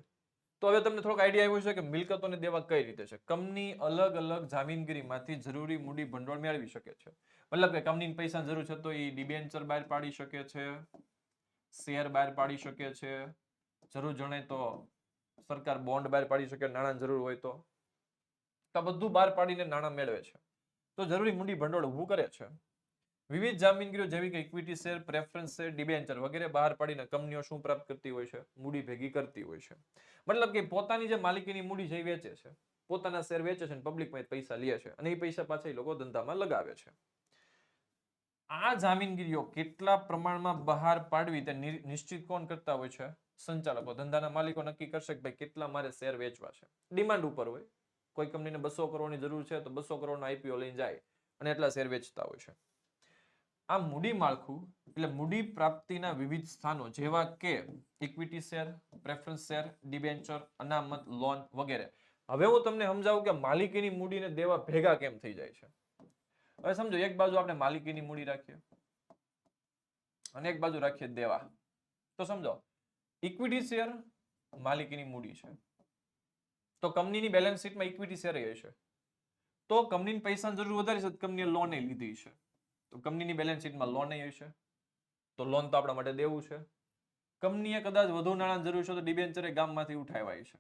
તો હવે તમને થોડોક આઈડિયા આવ્યો છે કે મિલકતોને દેવા કઈ રીતે છે. કંપની અલગ અલગ જામીનગીરીમાંથી જરૂરી મૂડી ભંડોળ મેળવી શકે છે. મતલબ કે કંપનીને પૈસા જરૂર છે તો એ ડિબેન્ચર બહાર પાડી શકે છે, શેર બહાર પાડી શકે છે, જરૂર જણાય તો સરકાર બોન્ડ બહાર પાડી શકે, નાણાં જરૂર હોય તો બધું બહાર પાડીને નાણાં મેળવે છે. તો જરૂરી મૂડી ભંડોળ ઊભું કરે છે. વિવિધ જામીનગીરીઓ જેવી કે equity share, preference share, debenture વગેરે બહાર પાડીને કંપનીઓ શું પ્રાપ્ત કરતી હોય છે? મૂડી ભેગી કરતી હોય છે. મતલબ કે પોતાની જે માલિકીની મૂડી છે એ વેચે છે, પોતાના શેર વેચે છે અને પબ્લિકમાં પૈસા લે છે અને એ પૈસા પાછા એ લોકો ધંધામાં લગાવે છે. આ જામીનગીરીઓ કેટલા પ્રમાણમાં બહાર પાડવી તે નિશ્ચિત કોણ કરતા હોય છે? સંચાલકો. ધંધાના માલિકો નક્કી કરશે કે ભાઈ કેટલા મારે શેર વેચવા છે. ડિમાન્ડ ઉપર હોય, કોઈ કંપનીને 200 કરોડની જરૂર છે તો 200 કરોડનો આઈપીઓ લઈને જાય અને એટલા શેર વેચતા હોય છે. આ મૂડી માળખું એટલે મૂડી પ્રાપ્તિના વિવિધ સ્થાનો જેવા કે equity share, preference share, debenture, અનામત, લોન વગેરે. હવે હું તમને સમજાવું કે માલિકીની મૂડીને દેવા ભેગા કેમ થઈ જાય છે. હવે સમજો એક બાજુ આપણે માલિકીની મૂડી રાખીએ અને એક બાજુ રાખીએ દેવા. તો સમજો ઇક્વિટી શેર માલિકીની મૂડી છે તો કંપનીની બેલેન્સ શીટમાં ઇક્વિટી શેર હશે, તો કંપનીને પૈસાની જરૂર વધારે છે, કંપનીએ લોન લીધી છે તો કંપનીની બેલેન્સ શીટમાં લોન હશે, તો લોન તો આપણા માટે દેવું છે. કંપનીએ કદાચ વધુ નાણાં જરૂર છે તો ડિબેન્ચર ગામમાંથી ઉઠાવ્યા છે,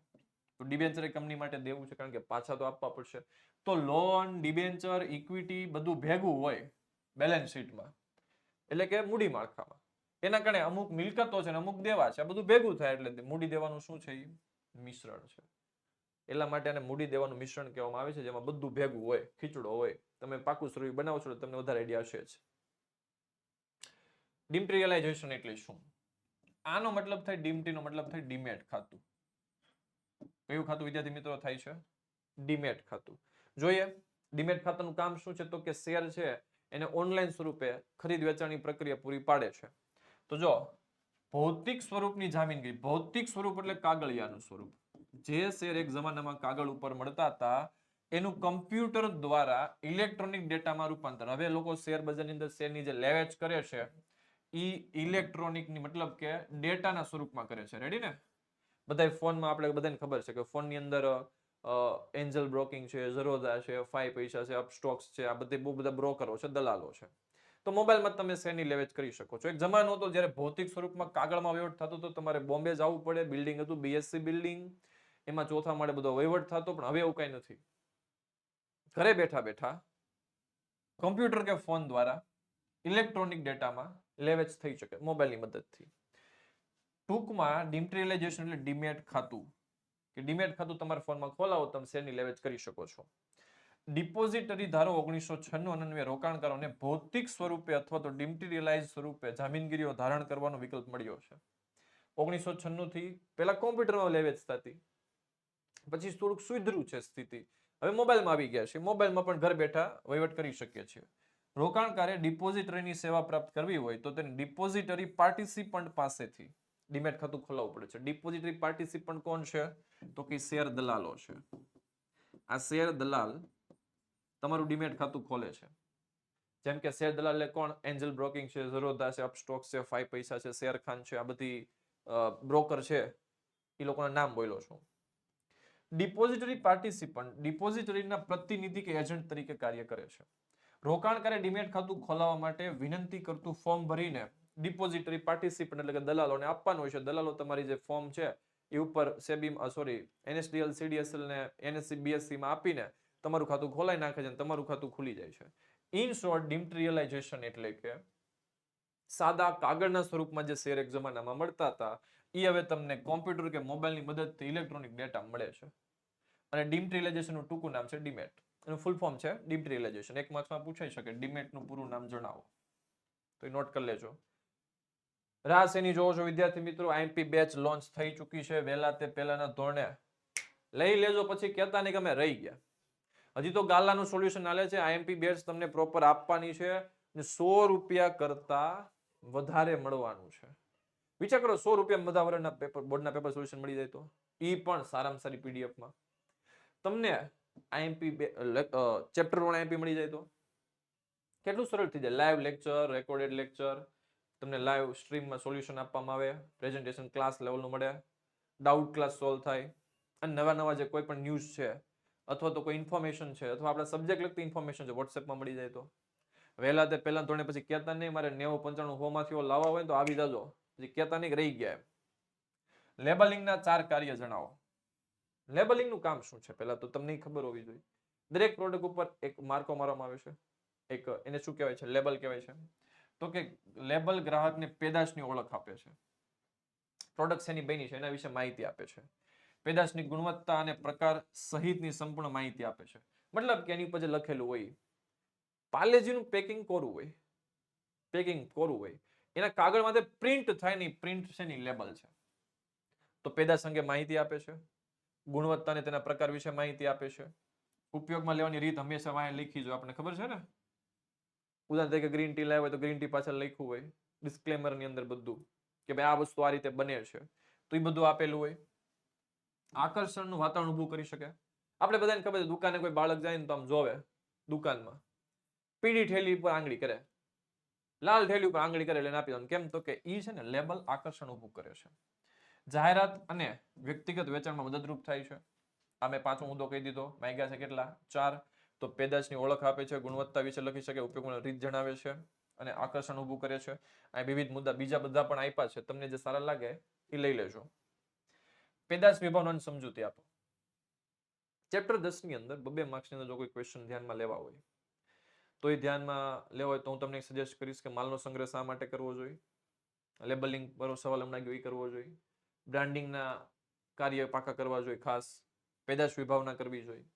તો ડિબેન્ચર કંપની માટે દેવું છે કારણ કે પાછા તો આપવા પડશે. તો લોન, ડિબેન્ચર, ઇક્વિટી બધું ભેગું હોય બેલેન્સ શીટમાં એટલે કે મૂડી માળખામાં. એના કારણે અમુક મિલકતો છે ને અમુક દેવા છે, આ બધું ભેગું થાય એટલે મૂડી દેવાનું શું છે? મિશ્રણ છે. એટલા માટે આને મૂડી દેવાનું મિશ્રણ કહેવામાં આવે છે, જેમાં બધું ભેગું હોય, ખીચડો હોય. તમે પાકું સરવૈયું બનાવો છો તો તમને વધારે આઈડિયા હશે જ. ડિમેટિરિયલાઇઝેશન એટલે શું? આનો મતલબ થાય, ડીમટીનો મતલબ થાય ડીમેટ ખાતું. કયું ખાતું વિદ્યાર્થી મિત્રો થાય છે? ડીમેટ ખાતું. જોઈએ ડીમેટ ખાતાનું કામ શું છે તો કે શેર છે એને ઓનલાઈન સ્વરૂપે ખરીદ વેચાણની પ્રક્રિયા પૂરી પાડે છે. તો જો ભૌતિક સ્વરૂપની જામીનગીરી, ભૌતિક સ્વરૂપ એટલે કાગળિયાનું સ્વરૂપ. જે શેર એક જમાનામાં કાગળ ઉપર મળતા હતા એનું કમ્પ્યુટર દ્વારા ઇલેક્ટ્રોનિક ડેટામાં રૂપાંતર. હવે લોકો શેર બજારની અંદર શેરની જે લે વેચ કરે છે એ ઇલેક્ટ્રોનિકની મતલબ કે ડેટાના સ્વરૂપમાં કરે છે. રેડી ને? બધા ફોનમાં આપણે બધાને ખબર છે કે ફોનની અંદર એન્જલ બ્રોકિંગ છે, ઝરોદા છે, 5 પૈસા છે, અપસ્ટોક્સ છે, આ બધે બહુ બધા બ્રોકરો છે, દલાલો છે. તો મોબાઈલમાં તમે શેરની લે વેચ કરી શકો છો. એક જમાનો હતો જ્યારે ભૌતિક સ્વરૂપમાં કાગળમાં વહીવટ થતો હતો, તમારે બોમ્બે જવું પડે, બિલ્ડિંગ હતું બીએસસી બિલ્ડિંગ, એમાં ચોથા માળે બધો વહીવટ થતો, પણ હવે એવું કઈ નથી. ઘરે બેઠા બેઠા કમ્પ્યુટર કે ફોન દ્વારા ઇલેક્ટ્રોનિક ડેટામાં લે વેચ થઈ શકે મોબાઈલની મદદથી. ટૂંકમાં ડિમેટરીલાઇઝેશન એટલે ડીમેટ ખાતું, કે ડીમેટ ખાતું તમારા ફોનમાં ખોલાવો, તમે શેરની લે વેચ કરી શકો છો. ડિપોઝિટરી ધારો 1996 અન્વયે રોકાણકારોને ભૌતિક સ્વરૂપે અથવા તો ડિમેટરીલાઇઝ સ્વરૂપે જામીનગીરીઓ ધારણ કરવાનો વિકલ્પ મળ્યો છે. 1996 થી પહેલા કોમ્પ્યુટરમાં લે વેચ થતી, પછી થોડુંક સુધર્યું છે સ્થિતિ, હવે મોબાઈલમાં આવી ગયા છે. મોબાઈલમાં પણ ઘર બેઠા વહીવટ કરી શકીએ છીએ. રોકાણકારે ડિપોઝિટરીની સેવા પ્રાપ્ત કરવી હોય તો તેને ડિપોઝિટરી પાર્ટિસિપન્ટ પાસેથી ડીમેટ ખાતું ખોલાવવું પડે છે. ડિપોઝિટરી પાર્ટિસિપન્ટ કોણ છે? તો કે શેર દલાલો છે. આ શેર દલાલ તમારું ડીમેટ ખાતું ખોલે છે. જેમ કે શેર દલાલ કોણ? એન્જલ બ્રોકિંગ છે, ઝરોદા છે, અપસ્ટોક્સ છે, 5 પૈસા છે, શેર ખાન છે, આ બધી બ્રોકર છે, એ લોકોના નામ બોલ્યો છું. ડિપોઝિટરી પાર્ટિસિપન્ટ ડિપોઝિટરીના પ્રતિનિધિ કે એજન્ટ તરીકે કાર્ય કરે છે. રોકાણકારે ડીમેટ ખાતું ખોલાવવા માટે વિનંતી કરતું ફોર્મ ભરીને ડિપોઝિટરી પાર્ટિસિપન્ટ એટલે કે દલાલોને આપવાનું હોય છે. દલાલો તમારી જે ફોર્મ છે એ ઉપર સેબી એનએસડીએલ, સીડીએસએલ ને એનએસસી, બીએસસી માં આપીને તમારું ખાતું ખોલાઈ નાખે છે અને તમારું ખાતું ખુલી જાય છે. ઇન શોર્ટ, ડિમેટરીલાઇઝેશન એટલે કે સાદા કાગળના સ્વરૂપમાં જે શેર એક જમાનામાં મળતા હતા એ હવે તમને કોમ્પ્યુટર કે મોબાઈલની મદદથી ઇલેક્ટ્રોનિક ડેટા મળે છે. અને ડિમેટરીલાઇઝેશનનું ટૂંકું નામ છે ડીમેટ. એનું ફૂલ ફોર્મ છે ડિમેટરીલાઇઝેશન. એક માર્ક્સમાં પૂછાઈ શકે ડીમેટનું પૂરું નામ જણાવો, તો એ નોટ કરી લેજો. રાહ શેની જોવો છો વિદ્યાર્થી મિત્રો? આઈએમપી બેચ લોન્ચ થઈ ચૂકી છે. વહેલા તે પહેલાના ધોરણે લઈ લેજો, પછી કહેતા નહીં કે અમે રહી ગયા. હજી તો ગાલાનું સોલ્યુશન આલે છે. આઈએમપી બેચ તમને પ્રોપર આપવાની છે અને 100 રૂપિયા કરતા વધારે મળવાનું છે. વિચાર કરો, 100 રૂપિયા બધા વર્ષના પેપર, બોર્ડના પેપર સોલ્યુશન મળી જાય તો, ઈ પણ સારામાં સારી પીડીએફમાં. તમને આઈએમપી ચેપ્ટર 1 આઈએમપી મળી જાય તો કેટલું સરળ થઈ જાય. લાઈવ લેક્ચર, રેકોર્ડેડ લેક્ચર, તમને લાઈવ સ્ટ્રીમમાં સોલ્યુશન આપવામાં આવે, પ્રેઝન્ટેશન ક્લાસ લેવલનું મળે, ડાઉટ ક્લાસ સોલ્વ થાય, અને નવા નવા જે કોઈ પણ ન્યૂઝ છે અથવા તો કોઈ ઇન્ફોર્મેશન છે અથવા આપણા સબ્જેક્ટ લગતી ઇન્ફોર્મેશન છે વોટ્સએપમાં મળી જાય તો. વહેલા તે પહેલા ધોરણે પછી કહેતા નહીં મારે 90 95 100 માંથી લાવવા હોય તો આવી જાજો, પછી કહેતા નહીં રહી ગયા એમ. લેબલિંગના 4 કાર્ય જણાવો. લેબલિંગનું કામ શું છે પહેલા તો તમને ખબર હોવી જોઈએ. દરેક પ્રોડક્ટ ઉપર એક માર્કો મારવામાં આવે છે, એક એને શું કહેવાય છે? લેબલ કહેવાય છે. તો કે લેબલ ગ્રાહકને પેદાશની ઓળખ આપે છે. પ્રોડક્ટ શેની બની છે એના વિશે માહિતી આપે છે. પેદાશની ગુણવત્તા અને પ્રકાર સહિતની સંપૂર્ણ માહિતી આપે છે. મતલબ કે એની ઉપર જે લખેલું હોય, પાર્લેજીનું પેકિંગ કોરું હોય, એના કાગળમાં પ્રિન્ટ થાય નહીં, પ્રિન્ટ છે ની લેબલ છે. તો પેદાશ અંગે માહિતી આપે છે, ગુણવત્તા અને તેના પ્રકાર વિશે માહિતી આપે છે. ઉપયોગમાં લેવાની રીત હંમેશા વાંહે લખી જો, આપણને ખબર છે ને. ઉદાહરણ તરીકે ગ્રીન ટી લાવ્યા હોય તો ગ્રીન ટી પાછળ લખ્યું હોય ડિસ્ક્લેમર ની અંદર બધું કે ભાઈ આ વસ્તુ આ રીતે બને છે, તો એ બધું આપેલું હોય. આકર્ષણનું વાતાવરણ ઊભું કરી શકે. આપણે બધાને ખબર છે દુકાને કોઈ બાળક જાય ને તો આમ જોવે દુકાનમાં, પીળી થેલી ઉપર આંગળી કરે, લાલ થેલી ઉપર આંગળી કરે એટલે આપી દો. કેમ? તો કે ઈ છે ને લેબલ આકર્ષણ ઊભું કરે છે. જાહેરાત અને વ્યક્તિગત વેચાણમાં મદદરૂપ થાય છે. આ મેં 5મો મુદ્દો કહી દીધો. માંગ્યા છે કેટલા? 4. તો પેદાશની ઓળખ આપે છે, ગુણવત્તા વિશે લખી શકે, ઉપયોગમાં રીત જણાવે છે અને આકર્ષણ ઊભું કરે છે. આ વિવિધ મુદ્દા બીજા બધા પણ આપ્યા છે, તમને જે સારા લાગે એ લઈ લેજો. પેદાશ વિભાવનાની સમજૂતી આપો. ચેપ્ટર 10 ની અંદર 2 માર્ક્સની અંદર જો કોઈ ક્વેશ્ચન ધ્યાનમાં લેવા હોય તો એ ધ્યાનમાં લેવા હોય તો હું તમને સજેસ્ટ કરીશ કે માલનો સંગ્રહ શા માટે કરવો જોઈએ, લેબલિંગ પર સવાલ હમણાં ગયો એ કરવો જોઈએ, બ્રાન્ડિંગના કાર્ય પાકા કરવા જોઈએ ખાસ, પેદાશ વિભાવના કરવી જોઈએ,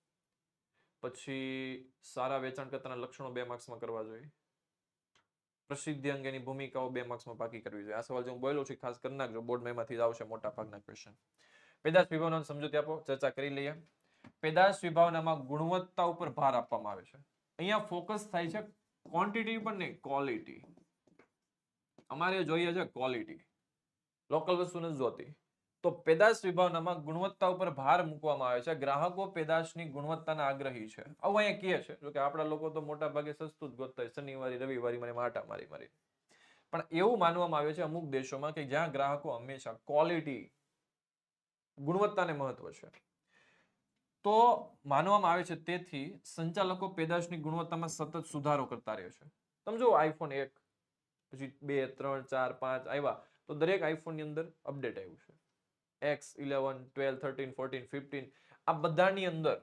પછી સારા વેચાણકર્તાના લક્ષણો 2 માર્ક્સમાં કરવા જોઈએ, પ્રસિદ્ધિ અંગેની ભૂમિકાઓ 2 માર્ક્સમાં પાકી કરવી જોઈએ. આ સવાલ જે હું બોલ્યો છું ખાસ કરી નાખજો, બોર્ડમાં એમાંથી જ આવશે મોટા ભાગના ક્વેશ્ચન. પેદાશ વિભાવનાની સમજૂતી આપો, ચર્ચા કરી લઈએ. પેદાશ વિભાવનામાં ગુણવત્તા ઉપર ભાર આપવામાં આવે છે. અહીંયા ફોકસ થાય છે ક્વોન્ટિટી પર નહીં, ક્વોલિટી. અમારે જોઈએ છે ક્વોલિટી, લોકલ વસ્તુ નથી જોતી. તો પેદાશ વિભાવનામાં ગુણવત્તા ઉપર ભાર મૂકવામાં આવે છે. ગ્રાહકો પેદાશની ગુણવત્તાના આગ્રહી છે. આવું અહીંયા કહે છે. જો કે આપણા લોકો તો મોટા ભાગે સસ્તું જ ગોતતા હોય, શનિવારે રવિવારે મને માટા મારી. પણ એવું માનવામાં આવે છે અમુક દેશોમાં કે જ્યાં ગ્રાહકો હંમેશા ક્વોલિટી, ગુણવત્તાને મહત્વ છે, તો માનવામાં આવે છે તેથી સંચાલકો પેદાશની ગુણવત્તામાં સતત સુધારો કરતા રહે છે. તમે જો આઈફોન 1 પછી 2 3 4 5 આવ્યા, તો દરેક આઈફોન ની અંદર અપડેટ આવ્યું છે. X11 12 13 14 15 આ બધાની અંદર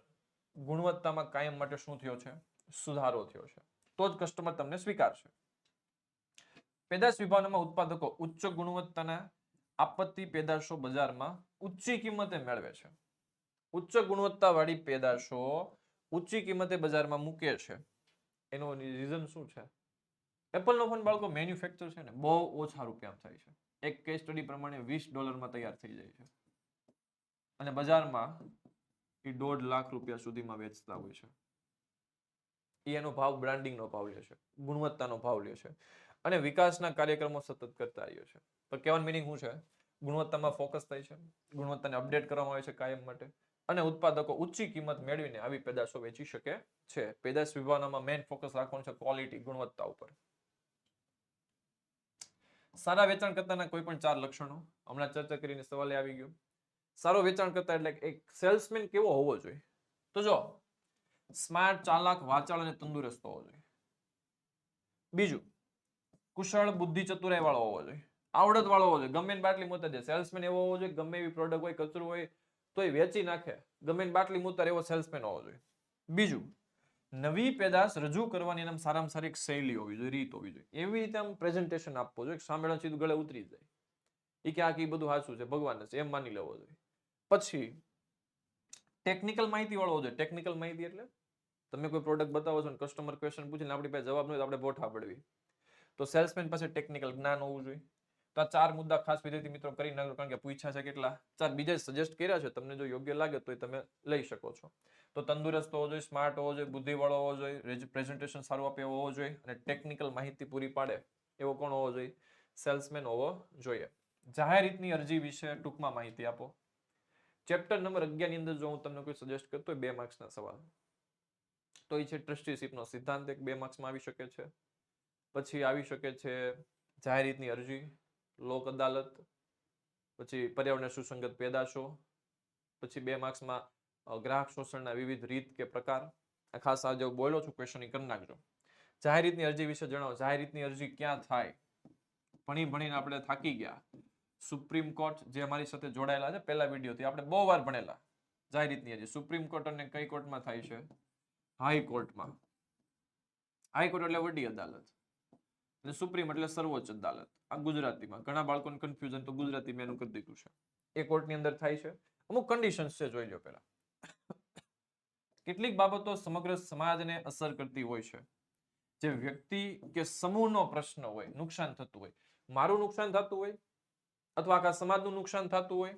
ગુણવત્તામાં કાયમ માટે શું થયો છે? સુધારો થયો છે. તો જ કસ્ટમર તમને સ્વીકારશે. પેદાશ વિભાવનામાં ઉત્પાદકો ઉચ્ચ ગુણવત્તાના આપત્તિ પેદાશો બજારમાં ઊંચી કિંમતે મેળવે છે. ઉચ્ચ ગુણવત્તાવાળી પેદાશો ઊંચી કિંમતે બજારમાં મૂકે છે. એનો રીઝન શું છે? એપલનો ફોન બાળકો મેન્યુફેક્ચર છે ને બહુ ઓછા રૂપિયામાં થાય છે. એક કેસ સ્ટડી પ્રમાણે $20 તૈયાર થઈ જાય છે અને બજારમાં એ 1.5 લાખ રૂપિયા સુધીમાં વેચતા હોય છે. એનો ભાવ બ્રાન્ડિંગનો ભાવ લે છે, ગુણવત્તાનો ભાવ લે છે અને વિકાસના કાર્યક્રમો સતત કરતા રહ્યો છે. તો કહેવાનો મીનિંગ શું છે? ગુણવત્તામાં ફોકસ થાય છે, ગુણવત્તાને અપડેટ કરવામાં આવે છે કાયમ માટે અને ઉત્પાદકો ઊંચી કિંમત મેળવીને આવી પેદાશો વેચી શકે છે. પેદાશ વિભાવનામાં મેઇન ફોકસ રાખવાનું છે ક્વોલિટી, ગુણવત્તા ઉપર. સારા વેચાણકર્તાના કોઈ પણ 4 લક્ષણો હમણાં ચર્ચા કરીને સવાલે આવી ગયો. સારો વેચાણકર્તા એટલે એક સેલ્સમેન કેવો હોવો જોઈએ? તો જો સ્માર્ટ, ચાલાક, વાચાળ અને તંદુરસ્ત હોવો જોઈએ. બીજું, કુશળ, બુદ્ધિ, ચતુરાઈ વાળો હોવો જોઈએ, આવડત વાળો હોવો જોઈએ. ગમે બાટલી મૂતા દે સેલ્સમેન એવો હોવો જોઈએ. ગમે એવી પ્રોડક્ટ હોય, કચરું હોય તો એ વેચી નાખે, ગમે બાટલી મૂતર એવો સેલ્સમેન હોવો જોઈએ. બીજું, નવી પેદાશ રજૂ કરવાની એમ સારામાં સારી એક શૈલી હોવી જોઈએ, રીત હોવી જોઈએ. એવી રીતે આમ પ્રેઝન્ટેશન આપવું જોઈએ સાંભળવા સીધું ગળે ઉતરી જાય. એ કે આ કે બધું સાચું છે, ભગવાન છે એમ માની લેવો જોઈએ. પછી ટેકનિકલ માહિતી વાળો હોવો જોઈએ. ટેકનિકલ માહિતી એટલે તમે કોઈ પ્રોડક્ટ બતાવો છો ને કસ્ટમર ક્વેશ્ચન પૂછીને આપણી પાસે જવાબ ન હોય તો આપણે બોઠા પડવી. તો સેલ્સમેન પાસે ટેકનિકલ જ્ઞાન હોવું જોઈએ. તો આ 4 મુદ્દા ખાસ વિદ્યાર્થી મિત્રો કરી નાખો, કારણ કે પૂછ્યા છે કેટલા 4 બીજા સજેસ્ટ કર્યા છે. તમને જો યોગ્ય લાગે તો તમે લઈ શકો છો. તો તંદુરસ્ત હોવો જોઈએ, સ્માર્ટ હોવો જોઈએ, બુદ્ધિવાળો હોવો જોઈએ, પ્રેઝન્ટેશન સારું આપે એવો હોવો જોઈએ અને ટેકનિકલ માહિતી પૂરી પાડે એવો કોણ હોવો જોઈએ? સેલ્સમેન હોવો જોઈએ. જાહેર હિતની અરજી વિશે ટૂંકમાં માહિતી આપો. ચેપ્ટર નંબર 11 ની અંદર જો હું તમને કોઈ સજેસ્ટ કરતો હોય 2 માર્ક્સના સવાલ, તો એ છે ટ્રસ્ટીશિપનો સિદ્ધાંત, એક 2 માર્ક્સમાં આવી શકે છે. પછી આવી શકે છે જાહેર હિતની અરજી, લોક અદાલત, પછી પર્યાવરણ સુસંગત પેદાશો, પછી 2 માર્ક્સમાં ગ્રાહક શોષણના વિવિધ રીત કે પ્રકાર. આ ખાસ આ જો બોલ્યો છું ક્વેશ્ચન કરી નાખજો. જાહેર હિતની અરજી વિશે જણાવો. જાહેર હિતની અરજી ક્યાં થાય? ભણીને આપણે થાકી ગયા. સુપ્રીમ કોર્ટ જે અમારી સાથે જોડાયેલા છે પહેલા વિડીયોથી આપણે બહુ વાર ભણેલા. જાહેર હિતની અરજી સુપ્રીમ કોર્ટ અને કઈ કોર્ટમાં થાય છે? હાઈકોર્ટમાં. હાઈકોર્ટ એટલે વડી અદાલત અને સુપ્રીમ એટલે સર્વોચ્ચ અદાલત. આ ગુજરાતીમાં ઘણા બાળકોને કન્ફ્યુઝન, તો ગુજરાતીમાં એનું કરી દીધું છે. એ કોર્ટની અંદર થાય છે. અમુક કન્ડિશન્સ છે, જોઈ લો પહેલા. કેટલીક બાબતો સમગ્ર સમાજને અસર કરતી હોય છે. જે વ્યક્તિ કે સમૂહનો પ્રશ્ન હોય, નુકસાન થતું હોય, મારું નુકસાન થતું હોય અથવા આખા સમાજનું નુકસાન થતું હોય,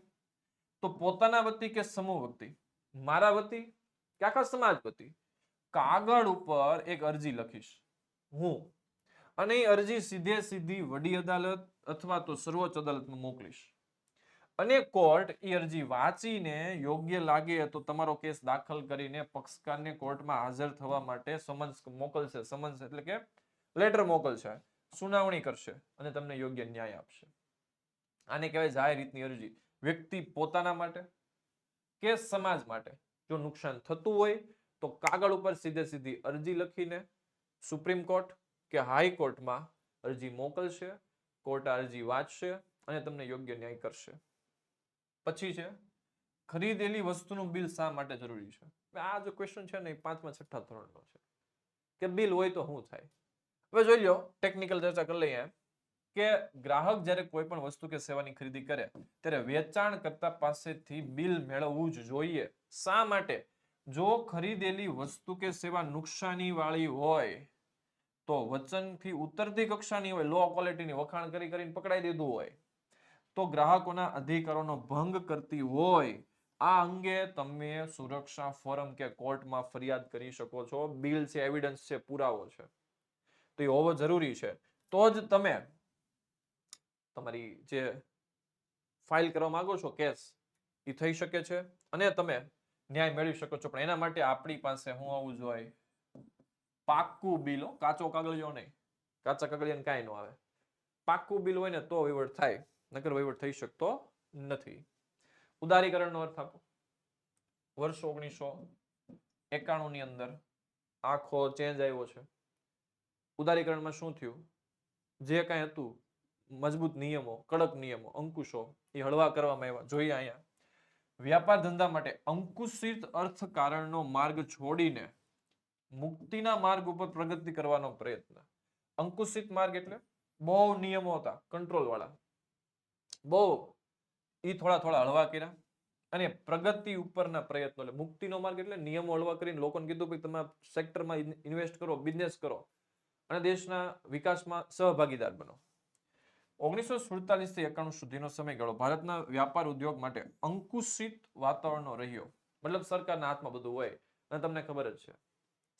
તો પોતાના વતી કે સમૂહ વતી, મારા વતી કે આખા સમાજ વતી કાગળ ઉપર એક અરજી લખીશ હું, અને એ અરજી સીધી વડી અદાલત અથવા તો સર્વોચ્ચ અદાલતમાં મોકલીશ અને કોર્ટ એ અરજી વાંચીને યોગ્ય લાગે તો તમારો કેસ દાખલ કરીને પક્ષકારને કોર્ટમાં હાજર થવા માટે સમન્સ મોકલશે. સમન્સ એટલે કે લેટર મોકલશે, સુનાવણી કરશે અને તમને યોગ્ય ન્યાય આપશે. આને કહેવાય જાહેર હિતની અરજી. વ્યક્તિ પોતાના માટે કે સમાજ માટે જો નુકસાન થતું હોય તો કાગળ ઉપર સીધી અરજી લખીને સુપ્રીમ કોર્ટ કે હાઈકોર્ટમાં અરજી મોકલશે. કોર્ટ અરજી વાંચશે અને તમને યોગ્ય ન્યાય કરશે. પછી છે ખરીદેલી વસ્તુનું બિલ શા માટે જરૂરી છે? આ જો ક્વેશ્ચન છે ને 5મા 6ઠા ધોરણનો છે કે બિલ હોય તો શું થાય. હવે જોઈ લો, ટેકનિકલ ચર્ચા કરી લઈએ કે ગ્રાહક જ્યારે કોઈ પણ વસ્તુ કે સેવાની ખરીદી કરે ત્યારે વેચાણકર્તા પાસેથી બિલ મેળવવું જ જોઈએ. શા માટે? જો ખરીદેલી વસ્તુ કે સેવા નુકસાની વાળી હોય તો વચનથી ઉતરતી કક્ષાની હોય, લો ક્વોલિટીની, વખાણ કરીને પકડાઈ દીધું હોય, તો ગ્રાહકોના અધિકારોનો ભંગ કરતી હોય, આ અંગે તમે સુરક્ષા ફોરમ કે કોર્ટમાં ફરિયાદ કરી શકો છો. બિલ છે, એવિડન્સ છે, પુરાવો છે, તો એ હોવો જરૂરી છે. તો જ તમે તમારી જે ફાઇલ કરવા માંગો છો કેસ, એ થઈ શકે છે અને તમે ન્યાય મેળવી શકો છો. પણ એના માટે આપણી પાસે શું આવવું જોઈએ? પાક્કું બિલ, કાચો કાગળિયો નહીં. કાચા કાગળિયાને કાંઈ ન આવે. પાક્કું બિલ હોય ને તો વહીવટ થાય, નકર વહીવટ થઈ શકતો નથી. ઉદારીકરણનો અર્થ આપો. વર્ષ 1991 ની અંદર આખો ચેન્જ આવ્યો છે. ઉદારીકરણમાં શું થયું? જે કાંઈ હતું મજબૂત નિયમો, કડક નિયમો, અંકુશો એ હળવા કરવામાં આવ્યા. જોઈએ અહીંયા વ્યાપાર ધંધા માટે અંકુશિત અર્થકારણનો માર્ગ છોડીને મુક્તિના માર્ગ ઉપર પ્રગતિ કરવાનો પ્રયત્ન. અંકુશિત માર્ગ એટલે બહુ નિયમો હતા કંટ્રોલ વાળા, બહુ એ થોડા થોડા હળવા કર્યા અને પ્રગતિ ઉપરના પ્રયત્નો. એટલે મુક્તિનો માર્ગ એટલે નિયમો હળવા કરીને લોકોને કીધું કે તમે સેક્ટરમાં ઇન્વેસ્ટ કરો, બિઝનેસ કરો અને દેશના વિકાસમાં સહભાગીદાર બનો. 1947 થી 91 સુધીનો સમયગાળો ભારતના વ્યાપાર ઉદ્યોગ માટે અંકુશિત વાતાવરણનો રહ્યો. મતલબ સરકારના હાથમાં બધું હોય અને તમને ખબર જ છે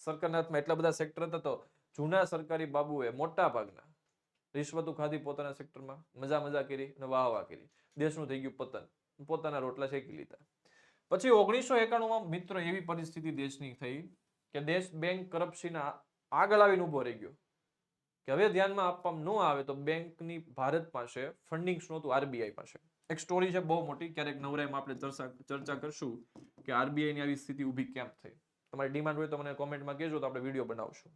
સરકારના હાથમાં એટલા બધા સેક્ટર હતા તો જૂના સરકારી બાબુએ મોટા ભાગના રિશ્વતો ખાધી પોતાના સેક્ટરમાં, મજા કરી અને વાહ કરી. દેશનું થઈ ગયું પતન, પોતાના રોટલા શેકી લીધા. પછી 1991 મિત્રો એવી પરિસ્થિતિ દેશની થઈ કે દેશ બેંક કરપ્શનના આગળ આવીને ઉભો રહી ગયો કે હવે ધ્યાનમાં આપવામાં ન આવે તો બેંકની ભારત પાસે ફંડિંગ નહોતું, આરબીઆઈ પાસે. એક સ્ટોરી છે બહુ મોટી, ક્યારેક નવરાઈમાં આપણે ચર્ચા કરશું કે આરબીઆઈ ની આવી સ્થિતિ ઊભી કેમ થઈ. તમારી ડિમાન્ડ હોય તો મને કોમેન્ટમાં કહેજો તો આપણે વિડીયો બનાવશું.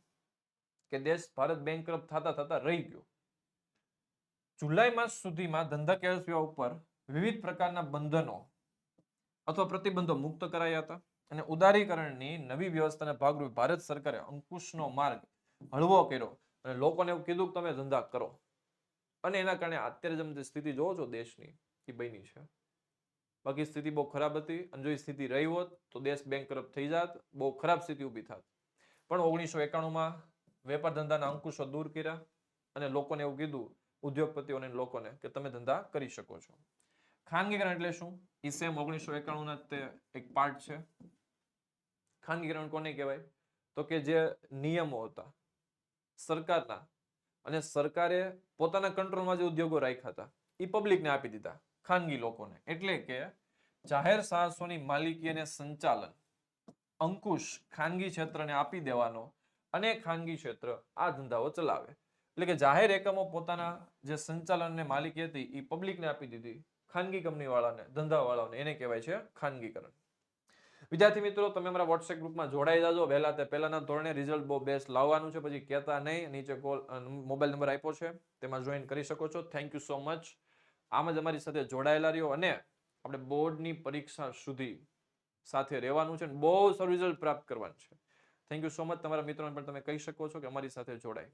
કે દેશ ભારત બેંકરપ્ટ થતા થતા રહી ગયો. જુલાઈ માસ સુધીમાં ધંધાકીય સેવા ઉપર વિવિધ પ્રકારના બંધનો અથવા પ્રતિબંધો મુક્ત કરાયા હતા અને ઉદારીકરણની નવી વ્યવસ્થાના ભાગરૂપે ભારત સરકારે અંકુશનો માર્ગ હળવો કર્યો અને લોકોને એવું કીધું કે તમે ધંધા કરો. અને એના કારણે અત્યારે જે સ્થિતિ જોવો છો દેશની એ બની છે. બાકી સ્થિતિ બહુ ખરાબ હતી અને જો એ સ્થિતિ રહી હોત તો દેશ બેંકરપ્ટ થઈ જાત, બહુ ખરાબ સ્થિતિ ઊભી થાત. પણ 1991માં વેપાર ધંધાના અંકુશો દૂર કર્યા અને લોકોને એવું કીધું, ઉદ્યોગપતિઓને લોકોને, કે તમે ધંધા કરી શકો છો. ખાનગીકરણ એટલે શું? એ સેમ 1991 ના તે એક પાર્ટ છે. ખાનગીકરણ કોને કહેવાય? તો કે જે નિયમો હતા સરકારના અને સરકારે પોતાના કંટ્રોલમાં જે ઉદ્યોગો રાખ્યા હતા એ પબ્લિકને આપી દીધા, ખાનગી લોકોને. એટલે કે જાહેર સાહસોની માલિકી અને સંચાલન અંકુશ ખાનગી ક્ષેત્રને આપી દેવાનો અને ખાનગી ક્ષેત્ર આ ધંધાઓ ચલાવે. એટલે કે જાહેર એકમો પોતાના જે સંચાલન અને માલિકી હતી એ પબ્લિકને આપી દીધી, ખાનગી કંપની વાળાને, ધંધા વાળાને. એને કહેવાય છે ખાનગીકરણ. વિદ્યાર્થી મિત્રો, તમે અમારા વોટ્સએપ ગ્રુપમાં જોડાઈ જાજો. વહેલા તે પહેલાના ધોરણે રિઝલ્ટ બહુ બેસ્ટ લાવવાનું છે, પછી કહેતા નહીં. નીચે મોબાઈલ નંબર આપ્યો છે, તેમાં જોઈન કરી શકો છો. Thank you so much. આમ જ અમારી સાથે જોડાયેલા રહ્યો અને આપણે બોર્ડની પરીક્ષા સુધી સાથે રહેવાનું છે અને બહુ સારું રિઝલ્ટ પ્રાપ્ત કરવાનું છે. Thank you so much. તમારા મિત્રોને પણ તમે કહી શકો છો કે અમારી સાથે જોડાય.